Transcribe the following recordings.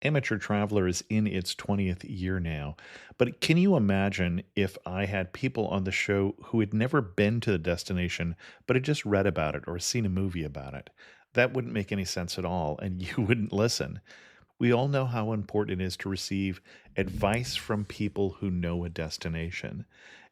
Amateur Traveler is in its 20th year now, but can you imagine if I had people on the show who had never been to the destination, but had just read about it or seen a movie about it? That wouldn't make any sense at all, and you wouldn't listen. We all know how important it is to receive advice from people who know a destination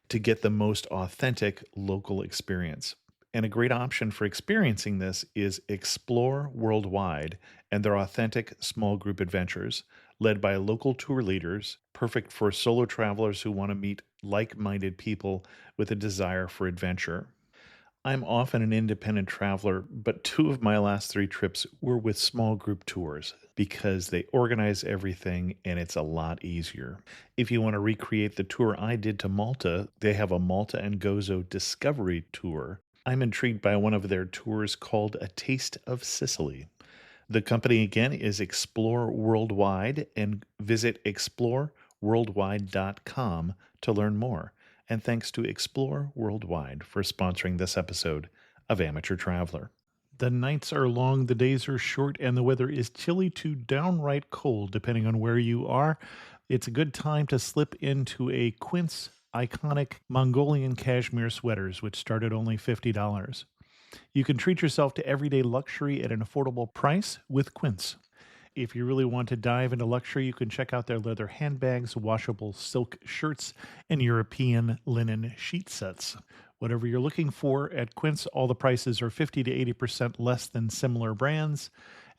to get the most authentic local experience. And a great option for experiencing this is Explore Worldwide and their authentic small group adventures, led by local tour leaders, perfect for solo travelers who want to meet like minded people with a desire for adventure. I'm often an independent traveler, but two of my last three trips were with small group tours because they organize everything and it's a lot easier. If you want to recreate the tour I did to Malta, they have a Malta and Gozo Discovery Tour. I'm intrigued by one of their tours called A Taste of Sicily. The company again is Explore Worldwide, and visit exploreworldwide.com to learn more. And thanks to Explore Worldwide for sponsoring this episode of Amateur Traveler. The nights are long, the days are short, and the weather is chilly to downright cold, depending on where you are. It's a good time to slip into a Quince iconic Mongolian cashmere sweaters, which start at only $50. You can treat yourself to everyday luxury at an affordable price with Quince. If you really want to dive into luxury, you can check out their leather handbags, washable silk shirts, and European linen sheet sets. Whatever you're looking for at Quince, all the prices are 50 to 80% less than similar brands,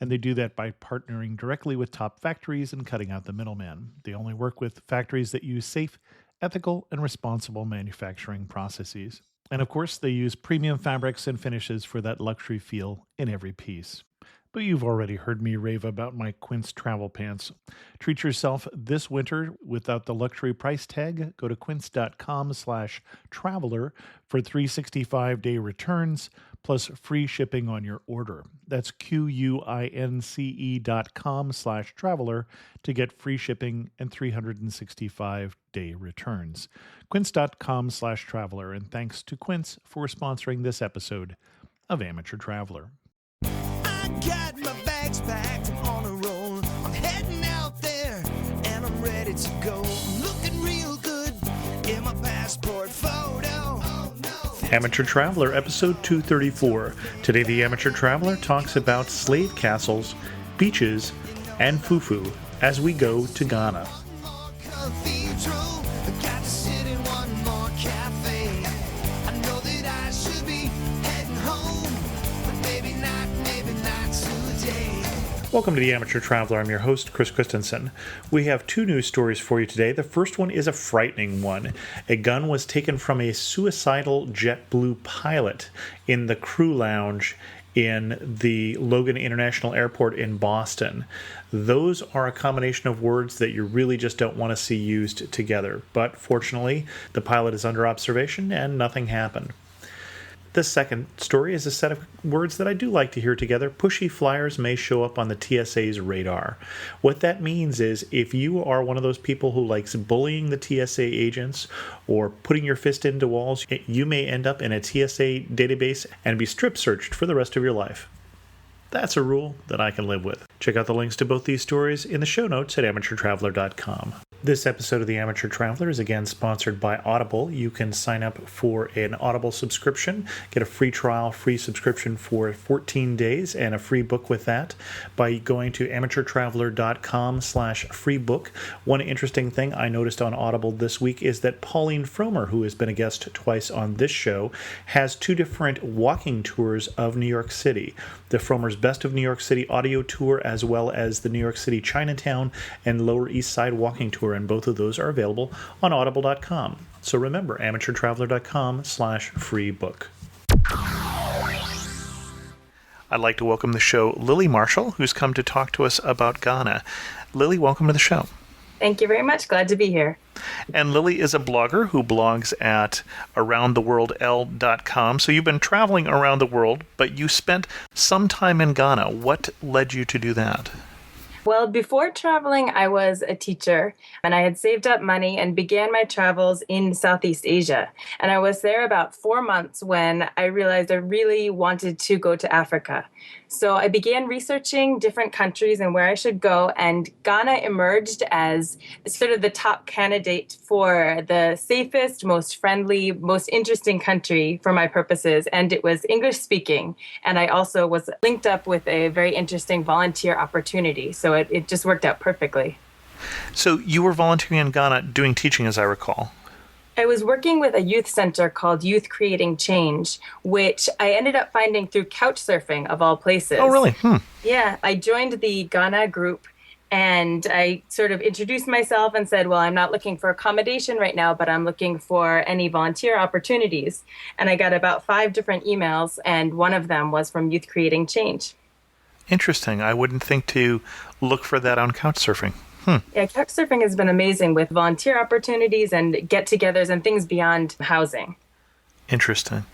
and they do that by partnering directly with top factories and cutting out the middleman. They only work with factories that use safe, ethical, and responsible manufacturing processes. And of course, they use premium fabrics and finishes for that luxury feel in every piece. But you've already heard me rave about my Quince travel pants. Treat yourself this winter without the luxury price tag. Go to quince.com/traveler for 365-day returns plus free shipping on your order. That's QUINCE.com/traveler to get free shipping and 365-day returns. Quince.com/traveler. And thanks to Quince for sponsoring this episode of Amateur Traveler. Got my bags packed, I'm on a roll. I'm heading out there, and I'm ready to go. I'm looking real good in my passport photo. Oh, no. Amateur Traveler, episode 234. Today, the Amateur Traveler talks about slave castles, beaches, and fufu as we go to Ghana. One more cathedral, got to sit in one more cafe. I know that I should be heading home, but maybe not today. Welcome to the Amateur Traveler. I'm your host, Chris Christensen. We have two news stories for you today. The first one is a frightening one. A gun was taken from a suicidal JetBlue pilot in the crew lounge in the Logan International Airport in Boston. Those are a combination of words that you really just don't want to see used together. But fortunately, the pilot is under observation and nothing happened. The second story is a set of words that I do like to hear together. Pushy flyers may show up on the TSA's radar. What that means is if you are one of those people who likes bullying the TSA agents or putting your fist into walls, you may end up in a TSA database and be strip searched for the rest of your life. That's a rule that I can live with. Check out the links to both these stories in the show notes at amateurtraveler.com. This episode of The Amateur Traveler is again sponsored by Audible. You can sign up for an Audible subscription, get a free trial, free subscription for 14 days, and a free book with that by going to amateurtraveler.com/free book. One interesting thing I noticed on Audible this week is that Pauline Fromer, who has been a guest twice on this show, has two different walking tours of New York City. The Fromer's Best of New York City audio tour, as well as the New York City Chinatown and Lower East Side walking tour, and both of those are available on audible.com. So remember, amateurtraveler.com/free book. I'd like to welcome the show Lily Marshall, who's come to talk to us about Ghana. Lily, welcome to the show. Thank you very much. Glad to be here. And Lily is a blogger who blogs at aroundtheworldl.com. So you've been traveling around the world, but you spent some time in Ghana. What led you to do that? Well, before traveling, I was a teacher, and I had saved up money and began my travels in Southeast Asia. And I was there about 4 months when I realized I really wanted to go to Africa. So I began researching different countries and where I should go, and Ghana emerged as sort of the top candidate for the safest, most friendly, most interesting country for my purposes. And it was English speaking. And I also was linked up with a very interesting volunteer opportunity. So it just worked out perfectly. So you were volunteering in Ghana doing teaching, as I recall. I was working with a youth center called Youth Creating Change, which I ended up finding through Couchsurfing, of all places. Oh, really? Yeah, I joined the Ghana group, and I sort of introduced myself and said, well, I'm not looking for accommodation right now, but I'm looking for any volunteer opportunities. And I got about 5 different emails, and one of them was from Youth Creating Change. Interesting. I wouldn't think to look for that on Couchsurfing. Yeah, Couchsurfing has been amazing with volunteer opportunities and get-togethers and things beyond housing. Interesting.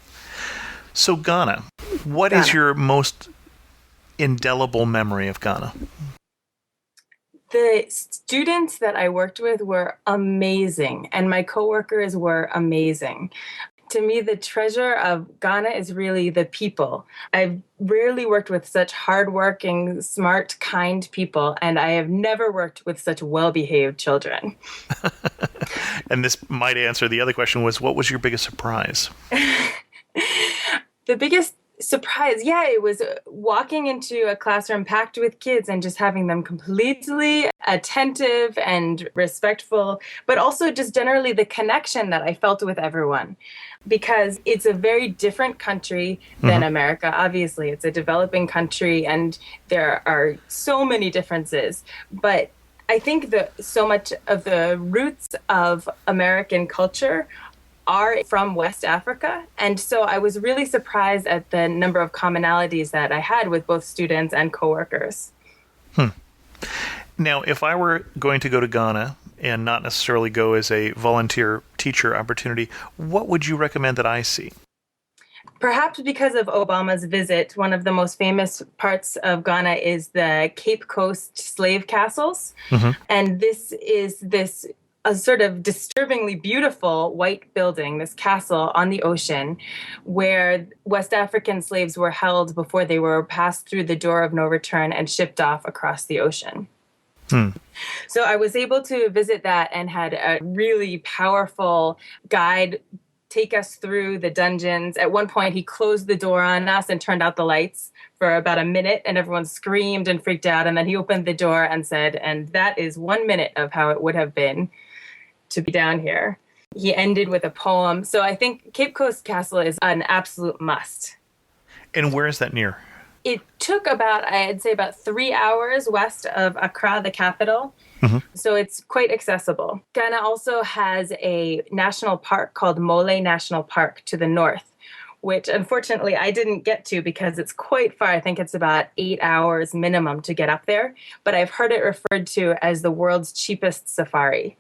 So Ghana, what is your most indelible memory of Ghana? The students that I worked with were amazing, and my coworkers were amazing. To me, the treasure of Ghana is really the people. I've rarely worked with such hardworking, smart, kind people, and I have never worked with such well-behaved children. And this might answer the other question was, what was your biggest surprise? The biggest surprise, it was walking into a classroom packed with kids and just having them completely attentive and respectful, but also just generally the connection that I felt with everyone. Because it's a very different country than America. Obviously, it's a developing country and there are so many differences. But I think that so much of the roots of American culture are from West Africa. And so I was really surprised at the number of commonalities that I had with both students and coworkers. Now, if I were going to go to Ghana and not necessarily go as a volunteer teacher opportunity, what would you recommend that I see? Perhaps because of Obama's visit, one of the most famous parts of Ghana is the Cape Coast slave castles. And this is a sort of disturbingly beautiful white building, this castle on the ocean, where West African slaves were held before they were passed through the door of no return and shipped off across the ocean. So I was able to visit that and had a really powerful guide take us through the dungeons. At one point, he closed the door on us and turned out the lights for about a minute, and everyone screamed and freaked out. And then he opened the door and said, and that is 1 minute of how it would have been to be down here. He ended with a poem. So I think Cape Coast Castle is an absolute must. And where is that near? It took I'd say about 3 hours west of Accra, the capital. So it's quite accessible. Ghana also has a national park called Mole National Park to the north, which unfortunately I didn't get to because it's quite far. I think it's about 8 hours minimum to get up there. But I've heard it referred to as the world's cheapest safari.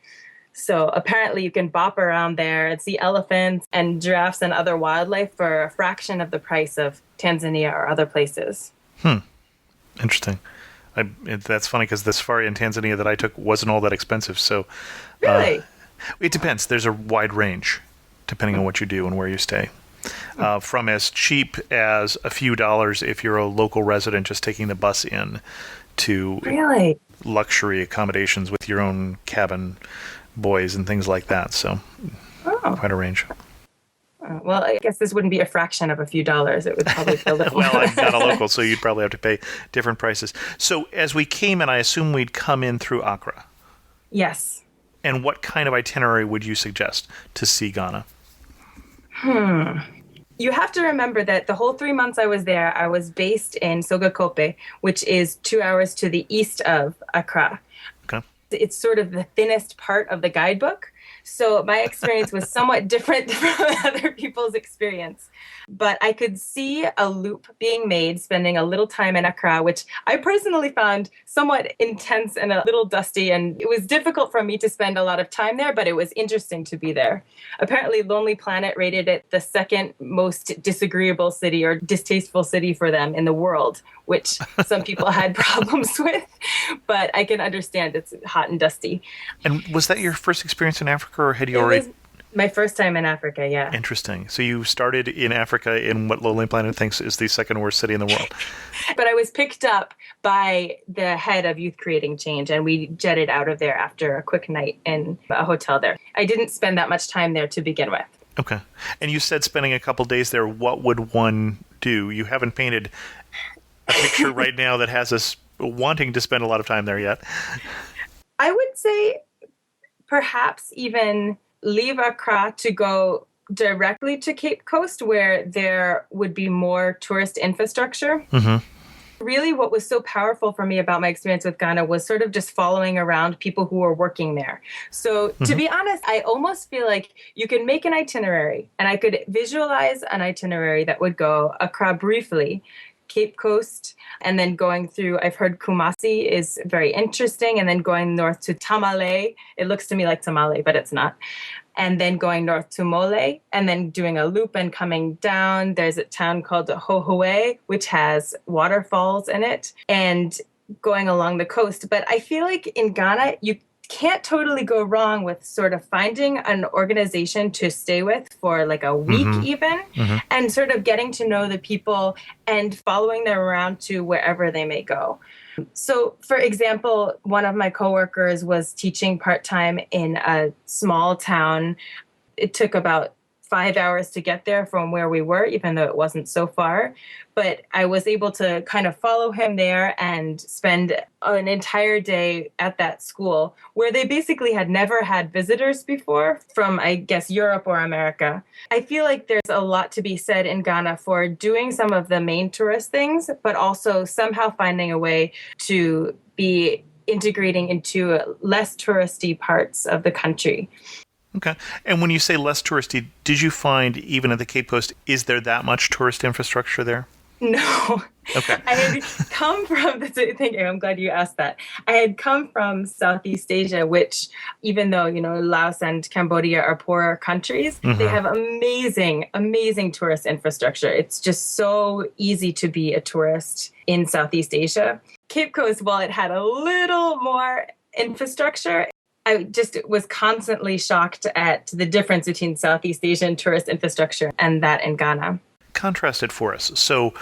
So apparently you can bop around there and see elephants and giraffes and other wildlife for a fraction of the price of Tanzania or other places. Interesting. That's funny because the safari in Tanzania that I took wasn't all that expensive. So Really? It depends. There's a wide range depending on what you do and where you stay. From as cheap as a few dollars if you're a local resident just taking the bus in to Really? luxury accommodations with your own cabin boys and things like that. So quite a range. Well, I guess this wouldn't be a fraction of a few dollars. It would probably be a little Well, I'm not a local, so you'd probably have to pay different prices. So as we came in, I assume we'd come in through Accra. Yes. And what kind of itinerary would you suggest to see Ghana? You have to remember that the whole 3 months I was there, I was based in Sogakope, which is 2 hours to the east of Accra. Okay. It's sort of the thinnest part of the guidebook. So my experience was somewhat different from other people's experience. But I could see a loop being made, spending a little time in Accra, which I personally found somewhat intense and a little dusty. And it was difficult for me to spend a lot of time there, but it was interesting to be there. Apparently, Lonely Planet rated it the second most disagreeable city or distasteful city for them in the world, which some people had problems with. But I can understand it's hot and dusty. And was that your first experience in Africa, or had you already... My first time in Africa, yeah. Interesting. So you started in Africa in what Lonely Planet thinks is the second worst city in the world. But I was picked up by the head of Youth Creating Change, and we jetted out of there after a quick night in a hotel there. I didn't spend that much time there to begin with. Okay. And you said spending a couple days there, what would one do? You haven't painted a picture right now that has us wanting to spend a lot of time there yet. I would say perhaps even leave Accra to go directly to Cape Coast, where there would be more tourist infrastructure. Mm-hmm. Really, what was so powerful for me about my experience with Ghana was sort of just following around people who were working there. So to be honest, I almost feel like you can make an itinerary, and I could visualize an itinerary that would go Accra briefly, Cape Coast, and then going through, I've heard Kumasi is very interesting, and then going north to Tamale. It looks to me like Tamale, but it's not. And then going north to Mole, and then doing a loop and coming down. There's a town called Hohoe, which has waterfalls in it, and going along the coast. But I feel like in Ghana, you can't totally go wrong with sort of finding an organization to stay with for like a week even, and sort of getting to know the people and following them around to wherever they may go. So, for example, one of my coworkers was teaching part-time in a small town. It took about 5 hours to get there from where we were, even though it wasn't so far. But I was able to kind of follow him there and spend an entire day at that school where they basically had never had visitors before from, I guess, Europe or America. I feel like there's a lot to be said in Ghana for doing some of the main tourist things, but also somehow finding a way to be integrating into less touristy parts of the country. Okay. And when you say less touristy, did you find, even at the Cape Coast, is there that much tourist infrastructure there? No. Okay. I had come from, thank you, I'm glad you asked that. I had come from Southeast Asia, which, even though, Laos and Cambodia are poorer countries, they have amazing, amazing tourist infrastructure. It's just so easy to be a tourist in Southeast Asia. Cape Coast, while it had a little more infrastructure, I just was constantly shocked at the difference between Southeast Asian tourist infrastructure and that in Ghana. Contrast it for us. So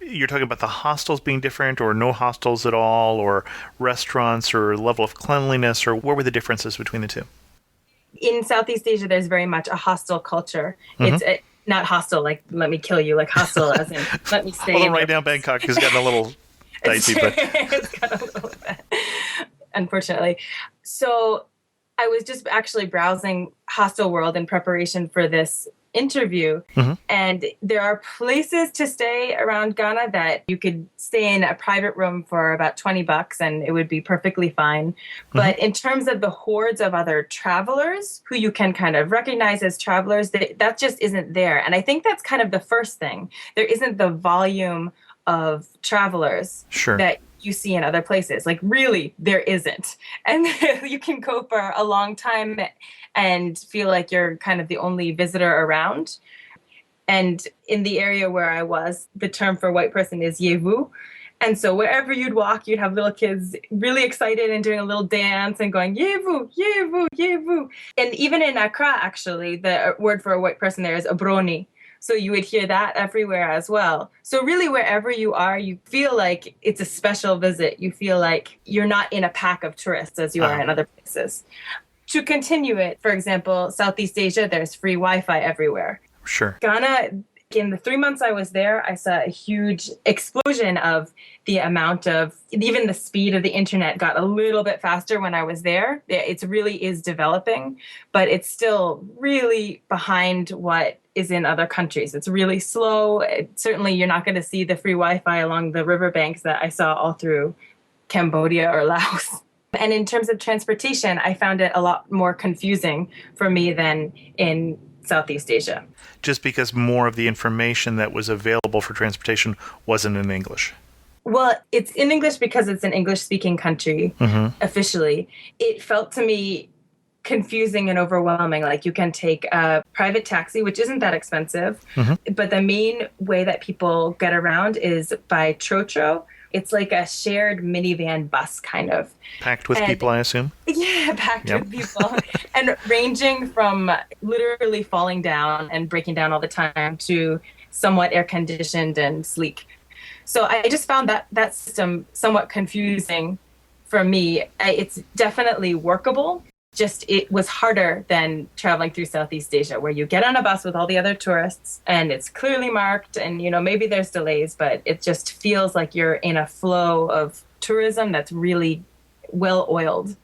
you're talking about the hostels being different, or no hostels at all, or restaurants, or level of cleanliness, or what were the differences between the two? In Southeast Asia, there's very much a hostel culture. It's not hostel, like let me kill you, like hostel as in let me stay. Although right now Bangkok has gotten a little dicey, but it's got a little bit, unfortunately. So I was just actually browsing Hostel World in preparation for this interview, and there are places to stay around Ghana that you could stay in a private room for about $20 and it would be perfectly fine. But in terms of the hordes of other travelers who you can kind of recognize as travelers, that just isn't there. And I think that's kind of the first thing. There isn't the volume of travelers that you see in other places. Like, really, there isn't. And you can go for a long time and feel like you're kind of the only visitor around. And in the area where I was, the term for white person is yevu. And so wherever you'd walk, you'd have little kids really excited and doing a little dance and going, yevu, yevu, yevu. And even in Accra, actually, the word for a white person there is abroni. So you would hear that everywhere as well. So really, wherever you are, you feel like it's a special visit. You feel like you're not in a pack of tourists as you are in other places. To continue it, for example, Southeast Asia, there's free Wi-Fi everywhere. Sure. Ghana, in the 3 months I was there, I saw a huge explosion of the amount of, even the speed of the internet got a little bit faster when I was there. It really is developing, but it's still really behind what is in other countries. It's really slow. Certainly, you're not going to see the free Wi-Fi along the riverbanks that I saw all through Cambodia or Laos. And in terms of transportation, I found it a lot more confusing for me than in Southeast Asia. Just because more of the information that was available for transportation wasn't in English. Well, it's in English because it's an English-speaking country, officially. It felt to me confusing and overwhelming. Like, you can take a private taxi, which isn't that expensive, but the main way that people get around is by Trotro. It's like a shared minivan bus, kind of. Packed with people, I assume? Yeah, packed Yep. with people, and ranging from literally falling down and breaking down all the time to somewhat air conditioned and sleek. So I just found that system somewhat confusing for me. It's definitely workable. Just it was harder than traveling through Southeast Asia, where you get on a bus with all the other tourists and it's clearly marked, and maybe there's delays, but it just feels like you're in a flow of tourism that's really well oiled.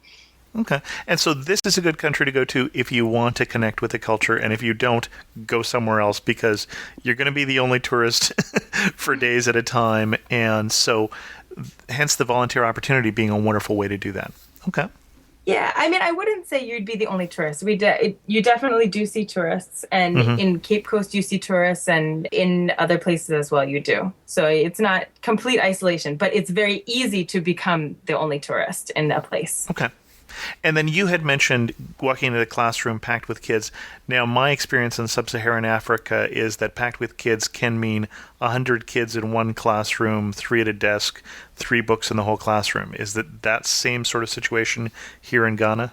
Okay. And so this is a good country to go to if you want to connect with the culture, and if you don't, go somewhere else, because you're going to be the only tourist for days at a time. And so hence the volunteer opportunity being a wonderful way to do that. Okay. Yeah, I mean, I wouldn't say you'd be the only tourist. You definitely do see tourists, and in Cape Coast you see tourists, and in other places as well you do. So it's not complete isolation, but it's very easy to become the only tourist in a place. Okay. And then you had mentioned walking into the classroom packed with kids. Now, my experience in sub-Saharan Africa is that packed with kids can mean 100 kids in one classroom, 3 at a desk, 3 books in the whole classroom. Is that same sort of situation here in Ghana?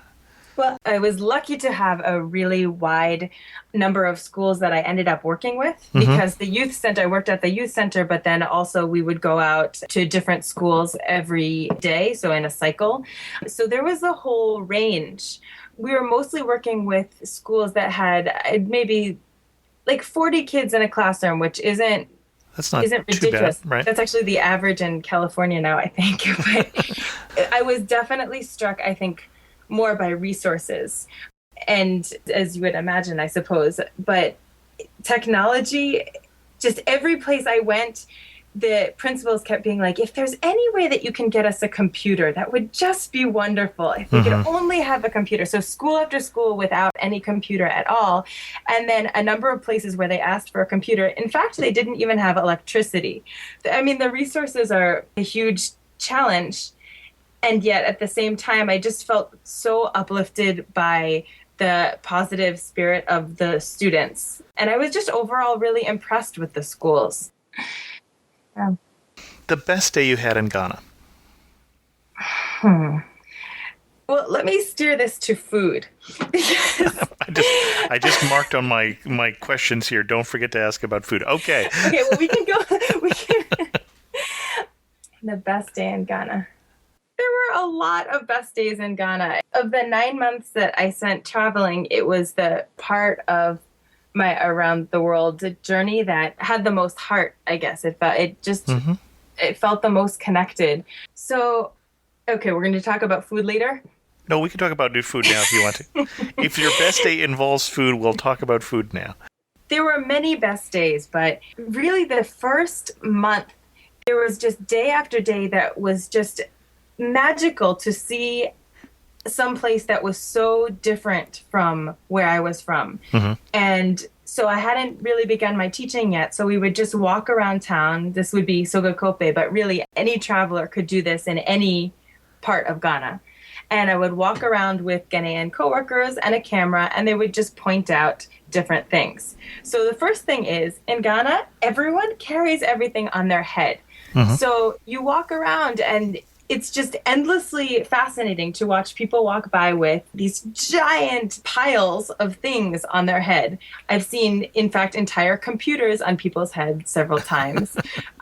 Well, I was lucky to have a really wide number of schools that I ended up working with, because I worked at the youth center, but then also we would go out to different schools every day, so in a cycle. So there was a whole range. We were mostly working with schools that had maybe like 40 kids in a classroom, which isn't ridiculous. Too bad, right? That's actually the average in California now, I think. But I was definitely struck, I think, more by resources, and as you would imagine, I suppose, but technology, just every place I went, the principals kept being like, if there's any way that you can get us a computer, that would just be wonderful. If we could only have a computer. So school after school without any computer at all. And then a number of places where they asked for a computer. In fact, they didn't even have electricity. I mean, the resources are a huge challenge. And yet, at the same time, I just felt so uplifted by the positive spirit of the students. And I was just overall really impressed with the schools. Yeah. The best day you had in Ghana? Well, let me steer this to food. I just marked on my questions here. Don't forget to ask about food. Okay. Okay, well, we can go. The best day in Ghana. There were a lot of best days in Ghana. Of the 9 months that I spent traveling, it was the part of my around the world journey that had the most heart, I guess. It felt the most connected. So, okay, we're going to talk about food later. No, we can talk about new food now if you want to. If your best day involves food, we'll talk about food now. There were many best days, but really the first month, there was just day after day that was just magical to see some place that was so different from where I was from. And so I hadn't really begun my teaching yet. So we would just walk around town. This would be Sogakope, but really any traveler could do this in any part of Ghana. And I would walk around with Ghanaian coworkers and a camera, and they would just point out different things. So the first thing is, in Ghana, everyone carries everything on their head. So you walk around and it's just endlessly fascinating to watch people walk by with these giant piles of things on their head. I've seen, in fact, entire computers on people's heads several times,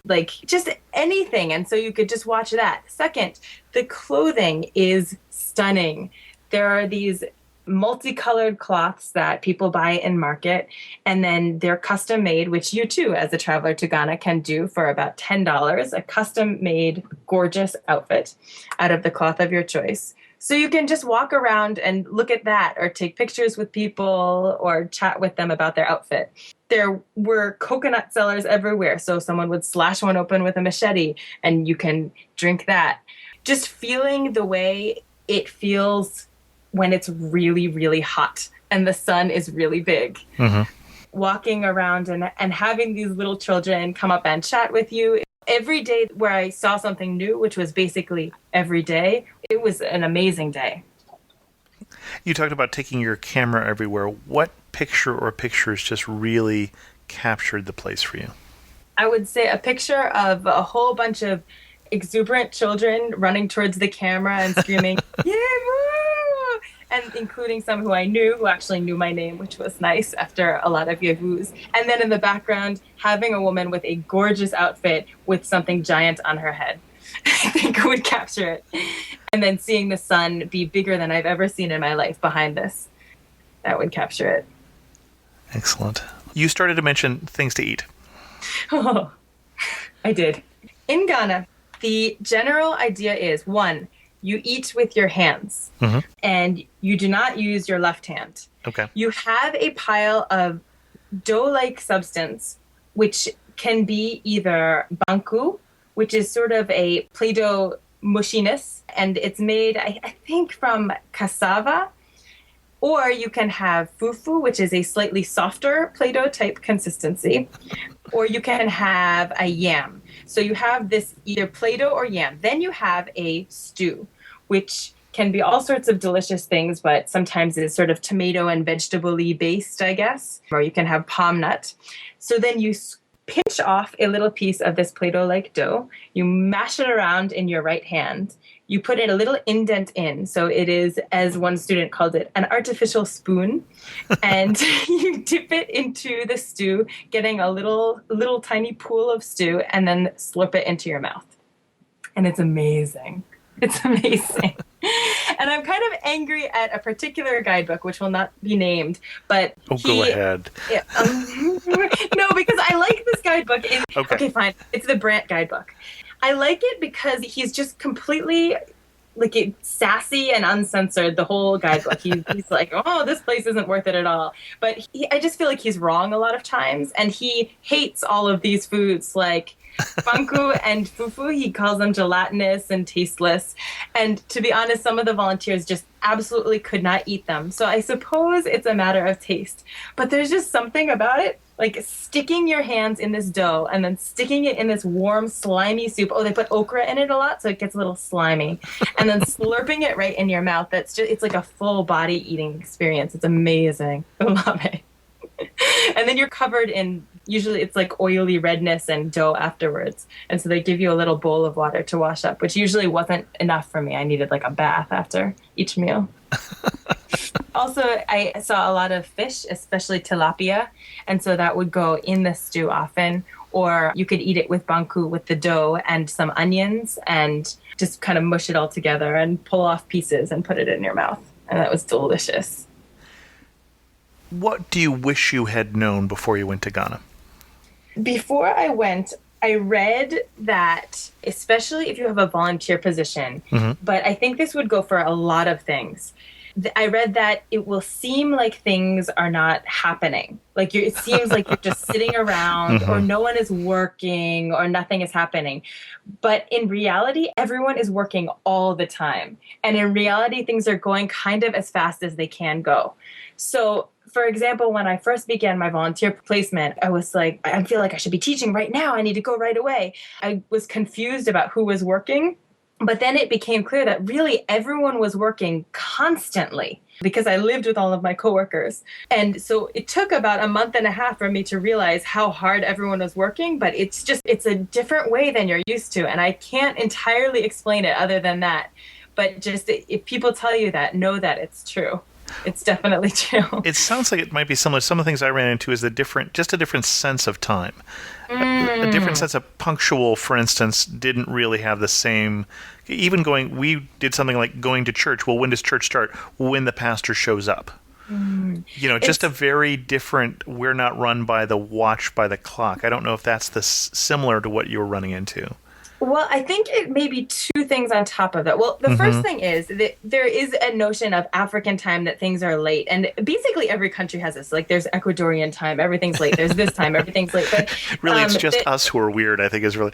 like just anything. And so you could just watch that. Second, the clothing is stunning. There are these multicolored cloths that people buy in market, and then they're custom made, which you too, as a traveler to Ghana, can do for about $10, a custom made gorgeous outfit out of the cloth of your choice. So you can just walk around and look at that, or take pictures with people, or chat with them about their outfit. There were coconut sellers everywhere, so someone would slash one open with a machete and you can drink that. Just feeling the way it feels when it's really, really hot and the sun is really big. Walking around and having these little children come up and chat with you. Every day where I saw something new, which was basically every day, it was an amazing day. You talked about taking your camera everywhere. What picture or pictures just really captured the place for you? I would say a picture of a whole bunch of exuberant children running towards the camera and screaming, "Yeah, woo!" and including some who I knew who actually knew my name, which was nice after a lot of yahoos. And then in the background, having a woman with a gorgeous outfit with something giant on her head. I think would capture it. And then seeing the sun be bigger than I've ever seen in my life behind this. That would capture it. Excellent. You started to mention things to eat. Oh, I did. In Ghana, the general idea is, one, you eat with your hands, and you do not use your left hand. Okay. You have a pile of dough-like substance, which can be either banku, which is sort of a Play-Doh mushiness, and it's made, I think, from cassava. Or you can have fufu, which is a slightly softer Play-Doh type consistency. Or you can have a yam. So you have this either Play-Doh or yam. Then you have a stew, which can be all sorts of delicious things, but sometimes is sort of tomato and vegetable-y based, I guess. Or you can have palm nut. So then you pinch off a little piece of this Play-Doh-like dough. You mash it around in your right hand. You put in a little indent in. So it is, as one student called it, an artificial spoon. And you dip it into the stew, getting a little tiny pool of stew, and then slurp it into your mouth. And it's amazing. It's amazing. And I'm kind of angry at a particular guidebook, which will not be named, but go ahead. No, because I like this guidebook. Okay, fine. It's the Brandt guidebook. I like it because he's just completely sassy and uncensored, the whole guidebook. He's like, oh, this place isn't worth it at all. But I just feel like he's wrong a lot of times. And he hates all of these foods like banku and fufu. He calls them gelatinous and tasteless. And to be honest, some of the volunteers just absolutely could not eat them. So I suppose it's a matter of taste. But there's just something about it, like sticking your hands in this dough and then sticking it in this warm, slimy soup. Oh, they put okra in it a lot, so it gets a little slimy. And then slurping it right in your mouth. It's like a full body eating experience. It's amazing. I love it. And then you're covered in, usually it's like oily redness and dough afterwards. And so they give you a little bowl of water to wash up, which usually wasn't enough for me. I needed like a bath after each meal. Also, I saw a lot of fish, especially tilapia. And so that would go in the stew often. Or you could eat it with banku, with the dough and some onions, and just kind of mush it all together and pull off pieces and put it in your mouth. And that was delicious. What do you wish you had known before you went to Ghana? Before I went, I read that, especially if you have a volunteer position, but I think this would go for a lot of things. I read that it will seem like things are not happening. It seems like you're just sitting around or no one is working or nothing is happening. But in reality, everyone is working all the time. And in reality, things are going kind of as fast as they can go. So, for example, when I first began my volunteer placement, I was like, I feel like I should be teaching right now. I need to go right away. I was confused about who was working. But then it became clear that really everyone was working constantly because I lived with all of my coworkers. And so it took about a month and a half for me to realize how hard everyone was working, but it's a different way than you're used to. And I can't entirely explain it other than that. But just if people tell you that, know that it's true. It's definitely true. It sounds like it might be similar. Some of the things I ran into is a different sense of time. A different sense of punctual, for instance, didn't really have the same. We did something like going to church. Well, when does church start? When the pastor shows up. Just a very different. We're not run by the watch by the clock. I don't know if that's similar to what you were running into. Well, I think it may be two things on top of that. Well, the first thing is that there is a notion of African time that things are late. And basically every country has this. Like there's Ecuadorian time, everything's late. There's this time, everything's late. But really, it's just us who are weird, I think is really...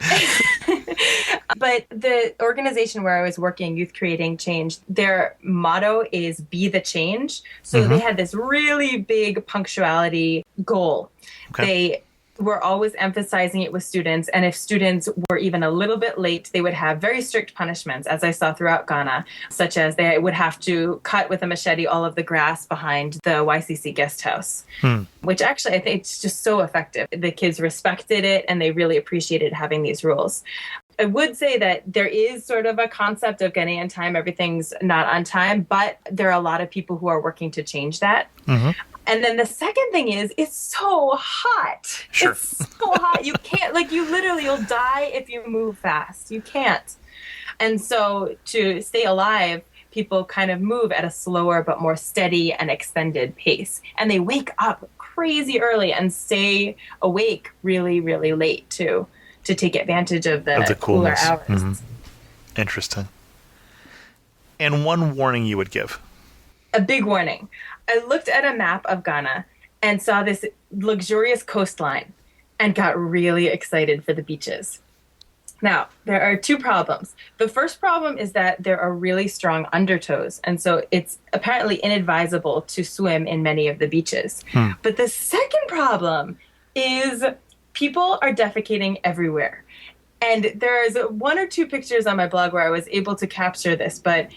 But the organization where I was working, Youth Creating Change, their motto is be the change. So they had this really big punctuality goal. Okay. They were always emphasizing it with students. And if students were even a little bit late, they would have very strict punishments, as I saw throughout Ghana, such as they would have to cut with a machete all of the grass behind the YCC guest house, which actually I think it's just so effective. The kids respected it and they really appreciated having these rules. I would say that there is sort of a concept of Ghanaian time, everything's not on time, but there are a lot of people who are working to change that. Mm-hmm. And then the second thing is, it's so hot. Sure. It's so hot. You can't, like, you'll die if you move fast. You can't. And so to stay alive, people kind of move at a slower but more steady and extended pace. And they wake up crazy early and stay awake really, really late too, to take advantage of the cooler coolness. hours. Mm-hmm. Interesting. And one warning you would give? A big warning. I looked at a map of Ghana and saw this luxurious coastline and got really excited for the beaches. Now, there are two problems. The first problem is that there are really strong undertows, and so it's apparently inadvisable to swim in many of the beaches. But the second problem is people are defecating everywhere. And there's one or two pictures on my blog where I was able to capture this, but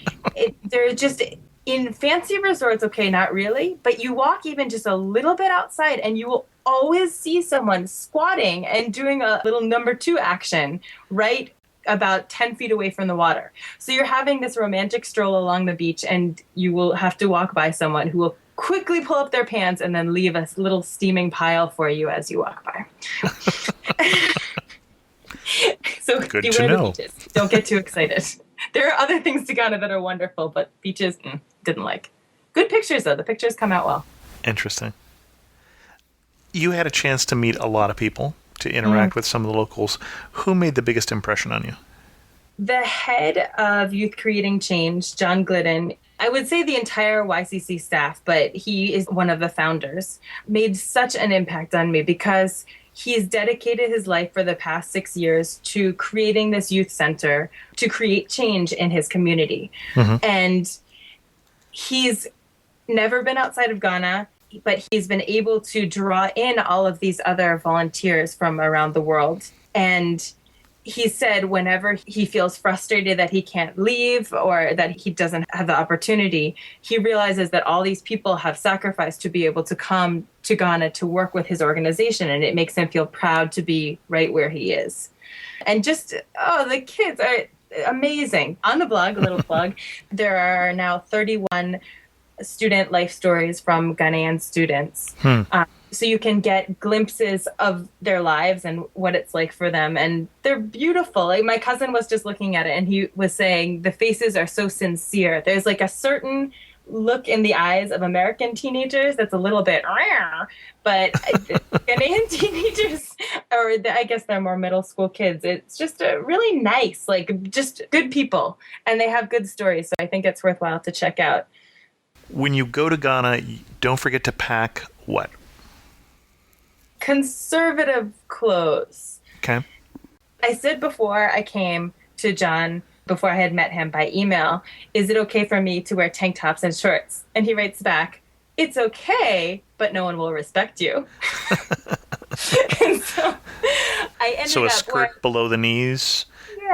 they're just in fancy resorts, okay, not really, but you walk even just a little bit outside and you will always see someone squatting and doing a little number 2 action right about 10 feet away from the water. So you're having this romantic stroll along the beach and you will have to walk by someone who will quickly pull up their pants and then leave a little steaming pile for you as you walk by. So Good beware to the know. beaches. Don't get too excited. There are other things to Ghana that are wonderful, but beaches, didn't like. Good pictures, though. The pictures come out well. Interesting. You had a chance to meet a lot of people, to interact with some of the locals. Who made the biggest impression on you? The head of Youth Creating Change, John Glidden, I would say the entire YCC staff, but he is one of the founders, made such an impact on me because he's dedicated his life for the past 6 years to creating this youth center to create change in his community. And he's never been outside of Ghana, but he's been able to draw in all of these other volunteers from around the world. And he said whenever he feels frustrated that he can't leave or that he doesn't have the opportunity, he realizes that all these people have sacrificed to be able to come to Ghana to work with his organization, and it makes him feel proud to be right where he is. And just, the kids are amazing. On the blog, a little plug, there are now 31 student life stories from Ghanaian students. So you can get glimpses of their lives and what it's like for them. And they're beautiful. Like my cousin was just looking at it and he was saying the faces are so sincere. There's like a certain look in the eyes of American teenagers that's a little bit rare, but Ghanaian teenagers, or I guess they're more middle school kids, it's just a really nice, like just good people. And they have good stories. So I think it's worthwhile to check out. When you go to Ghana, don't forget to pack what? Conservative clothes. Okay. I said before I came to John, before I had met him by email, is it okay for me to wear tank tops and shorts? And he writes back, it's okay, but no one will respect you. And so I ended So a up skirt wearing, below the knees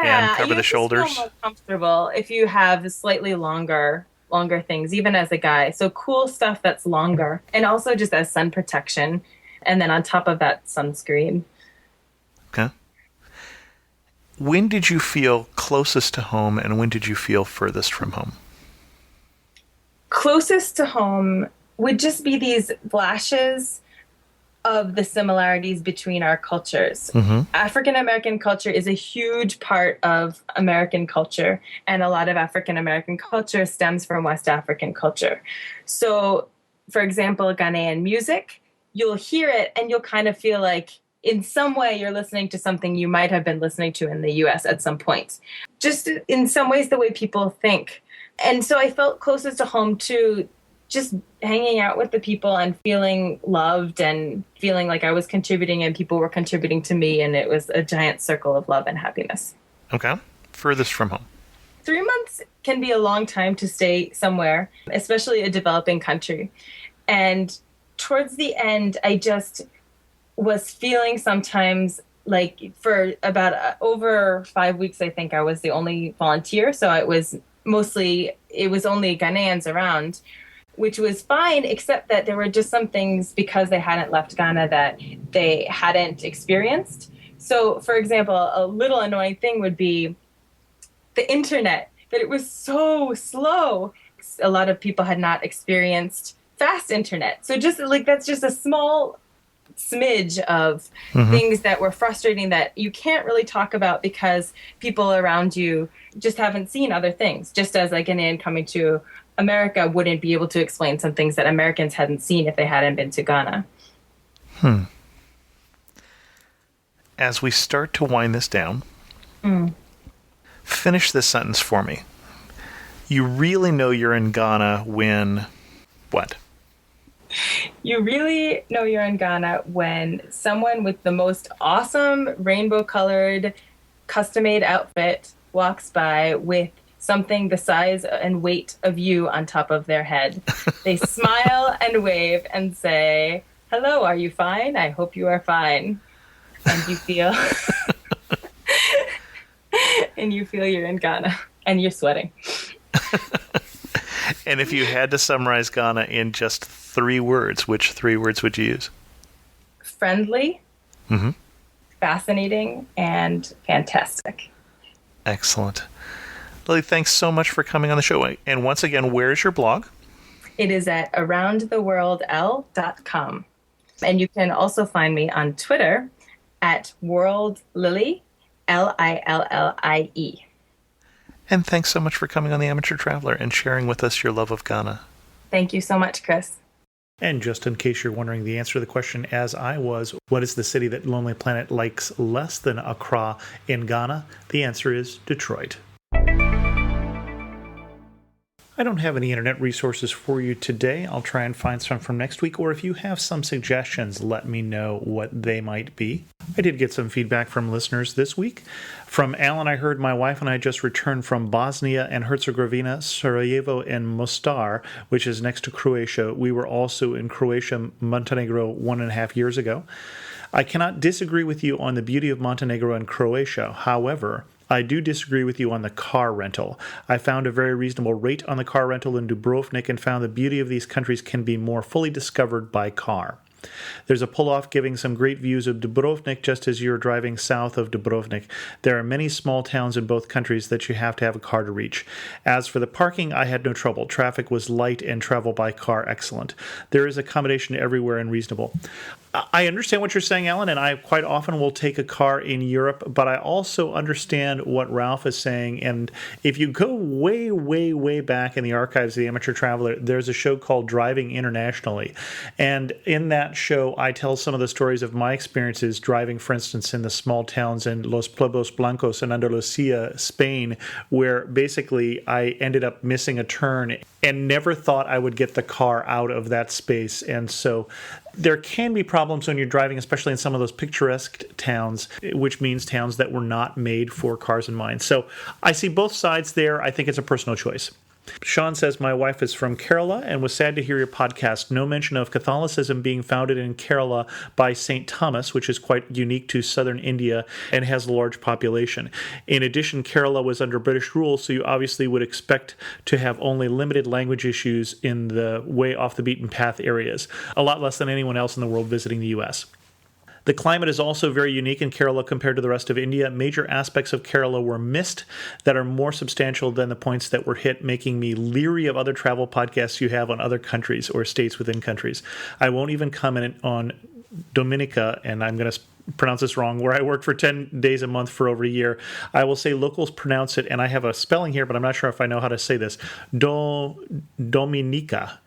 and cover you the just shoulders. feel more comfortable if you have slightly longer things, even as a guy. So cool stuff that's longer, and also just as sun protection. And then on top of that, sunscreen. Okay. When did you feel closest to home and when did you feel furthest from home? Closest to home would just be these flashes of the similarities between our cultures. African American culture is a huge part of American culture, and a lot of African American culture stems from West African culture. So, for example, Ghanaian music, you'll hear it and you'll kind of feel like in some way you're listening to something you might have been listening to in the US at some point. Just in some ways the way people think. And so I felt closest to home to just hanging out with the people and feeling loved and feeling like I was contributing and people were contributing to me, and it was a giant circle of love and happiness. Okay. Furthest from home. 3 months can be a long time to stay somewhere, especially a developing country. And towards the end, I just was feeling sometimes like for about over 5 weeks, I think I was the only volunteer. So it was only Ghanaians around, which was fine, except that there were just some things because they hadn't left Ghana that they hadn't experienced. So, for example, a little annoying thing would be the internet, that it was so slow. A lot of people had not experienced fast internet. So just like that's just a small smidge of things that were frustrating that you can't really talk about because people around you just haven't seen other things. Just as like an Ghanaian coming to America wouldn't be able to explain some things that Americans hadn't seen if they hadn't been to Ghana. As we start to wind this down, finish this sentence for me. You really know you're in Ghana when what? You really know you're in Ghana when someone with the most awesome rainbow-colored custom-made outfit walks by with something the size and weight of you on top of their head. They smile and wave and say, "Hello, are you fine? I hope you are fine." And you feel and you feel you're in Ghana and you're sweating. And if you had to summarize Ghana in just 3 words, which 3 words would you use? Friendly, fascinating, and fantastic. Excellent. Lily, thanks so much for coming on the show. And once again, where is your blog? It is at aroundtheworldl.com. And you can also find me on Twitter at WorldLily, Lillie. And thanks so much for coming on The Amateur Traveler and sharing with us your love of Ghana. Thank you so much, Chris. And just in case you're wondering the answer to the question, as I was, what is the city that Lonely Planet likes less than Accra in Ghana? The answer is Detroit. I don't have any internet resources for you today. I'll try and find some from next week, or if you have some suggestions, let me know what they might be. I did get some feedback from listeners this week. From Alan, I heard my wife and I just returned from Bosnia and Herzegovina, Sarajevo, and Mostar, which is next to Croatia. We were also in Croatia, Montenegro 1.5 years ago. I cannot disagree with you on the beauty of Montenegro and Croatia. However, I do disagree with you on the car rental. I found a very reasonable rate on the car rental in Dubrovnik and found the beauty of these countries can be more fully discovered by car. There's a pull-off giving some great views of Dubrovnik just as you're driving south of Dubrovnik. There are many small towns in both countries that you have to have a car to reach. As for the parking, I had no trouble. Traffic was light and travel by car excellent. There is accommodation everywhere and reasonable. I understand what you're saying, Alan, and I quite often will take a car in Europe, but I also understand what Ralph is saying. And if you go way, way, way back in the archives of the Amateur Traveler, there's a show called Driving Internationally. And in that show, I tell some of the stories of my experiences driving, for instance, in the small towns in Los Pueblos Blancos in Andalusia, Spain, where basically I ended up missing a turn and never thought I would get the car out of that space. And so there can be problems when you're driving, especially in some of those picturesque towns, which means towns that were not made for cars in mind. So I see both sides there. I think it's a personal choice. Sean says, my wife is from Kerala and was sad to hear your podcast. No mention of Catholicism being founded in Kerala by St. Thomas, which is quite unique to southern India and has a large population. In addition, Kerala was under British rule, so you obviously would expect to have only limited language issues in the way off the beaten path areas, a lot less than anyone else in the world visiting the U.S. The climate is also very unique in Kerala compared to the rest of India. Major aspects of Kerala were missed that are more substantial than the points that were hit, making me leery of other travel podcasts you have on other countries or states within countries. I won't even comment on Dominica, and I'm going to pronounce this wrong, where I worked for 10 days a month for over a year. I will say locals pronounce it, and I have a spelling here, but I'm not sure if I know how to say this. Dominica.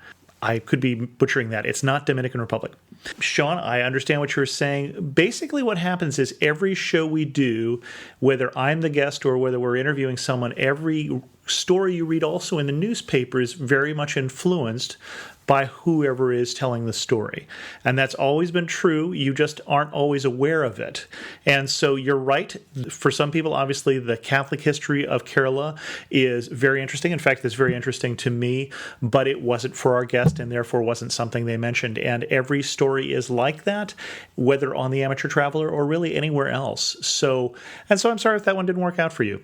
I could be butchering that. It's not Dominican Republic. Sean, I understand what you're saying. Basically what happens is every show we do, whether I'm the guest or whether we're interviewing someone, every story you read also in the newspaper is very much influenced by whoever is telling the story. And that's always been true. You just aren't always aware of it. And so you're right. For some people, obviously, the Catholic history of Kerala is very interesting. In fact, it's very interesting to me, but it wasn't for our guest and therefore wasn't something they mentioned. And every story is like that, whether on the Amateur Traveler or really anywhere else. So I'm sorry if that one didn't work out for you.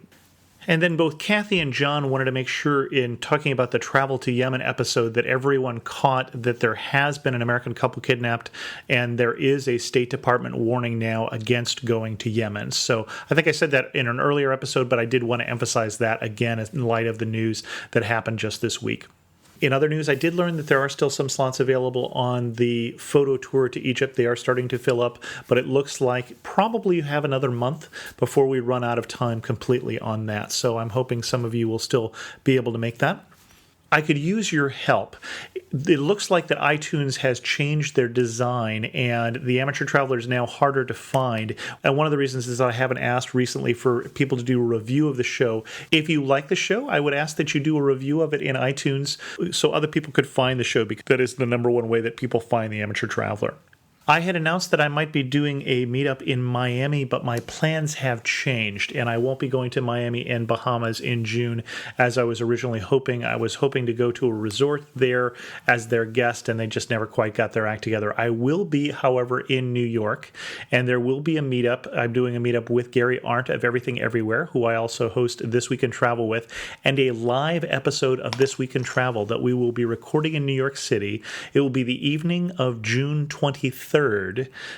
And then both Kathy and John wanted to make sure in talking about the Travel to Yemen episode that everyone caught that there has been an American couple kidnapped, and there is a State Department warning now against going to Yemen. So I think I said that in an earlier episode, but I did want to emphasize that again in light of the news that happened just this week. In other news, I did learn that there are still some slots available on the photo tour to Egypt. They are starting to fill up, but it looks like probably you have another month before we run out of time completely on that. So I'm hoping some of you will still be able to make that. I could use your help. It looks like that iTunes has changed their design, and the Amateur Traveler is now harder to find. And one of the reasons is I haven't asked recently for people to do a review of the show. If you like the show, I would ask that you do a review of it in iTunes so other people could find the show, because that is the number one way that people find the Amateur Traveler. I had announced that I might be doing a meetup in Miami, but my plans have changed, and I won't be going to Miami and Bahamas in June as I was originally hoping. I was hoping to go to a resort there as their guest, and they just never quite got their act together. I will be, however, in New York, and there will be a meetup. I'm doing a meetup with Gary Arndt of Everything Everywhere, who I also host This Week in Travel with, and a live episode of This Week in Travel that we will be recording in New York City. It will be the evening of June 23rd.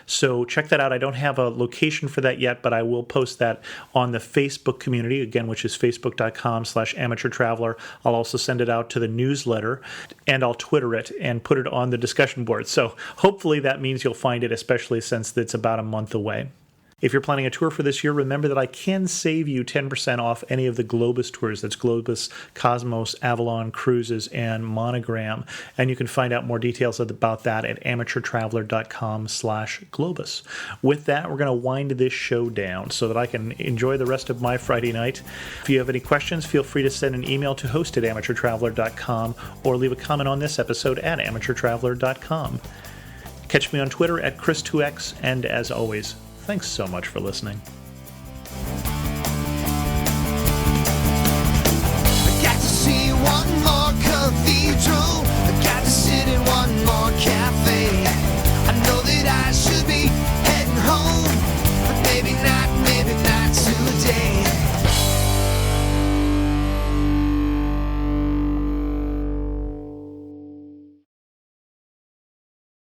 So check that out. I don't have a location for that yet, but I will post that on the Facebook community, again, which is facebook.com/amateurtraveler. I'll also send it out to the newsletter, and I'll Twitter it and put it on the discussion board. So hopefully that means you'll find it, especially since it's about a month away. If you're planning a tour for this year, remember that I can save you 10% off any of the Globus tours. That's Globus, Cosmos, Avalon, Cruises, and Monogram. And you can find out more details about that at amateurtraveler.com/Globus. With that, we're going to wind this show down so that I can enjoy the rest of my Friday night. If you have any questions, feel free to send an email to host@amateurtraveler.com or leave a comment on this episode at amateurtraveler.com. Catch me on Twitter at Chris2X, and as always, thanks so much for listening. I got to see one more cathedral.